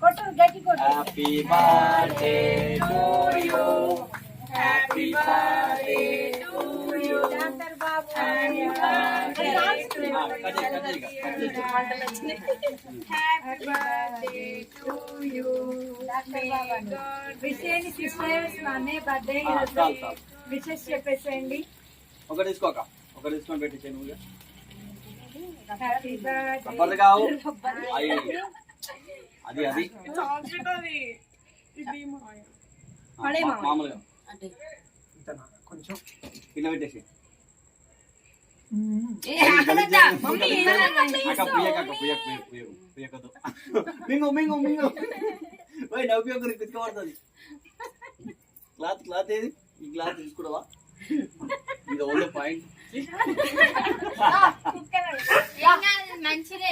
కొట్టు గట్టి కొట్టు. Happy birthday to you, happy birthday to you, doctor Babu happy birthday to you. Happy birthday to you. Doctor Babu విషయాన్ని sisters మా అన్నయ్య birthday wishes చెప్పేసేయండి. ఒకటి తీసుకోక, ఒకటి తీసుకొని పెట్టించే నువ్వు. Happy birthday. రబ్బర్ కావు అది అది మామూలుగా కొంచెం కింద పెట్టేసి మింగు మింగు మింగు నవ్వు కుట్టుకోబడుతుంది. క్లాత్ క్లాత్ ఏది? ఈ క్లాత్ తీసుకురావా? ఇది ఓన్లీ పాయింట్. మంచిదే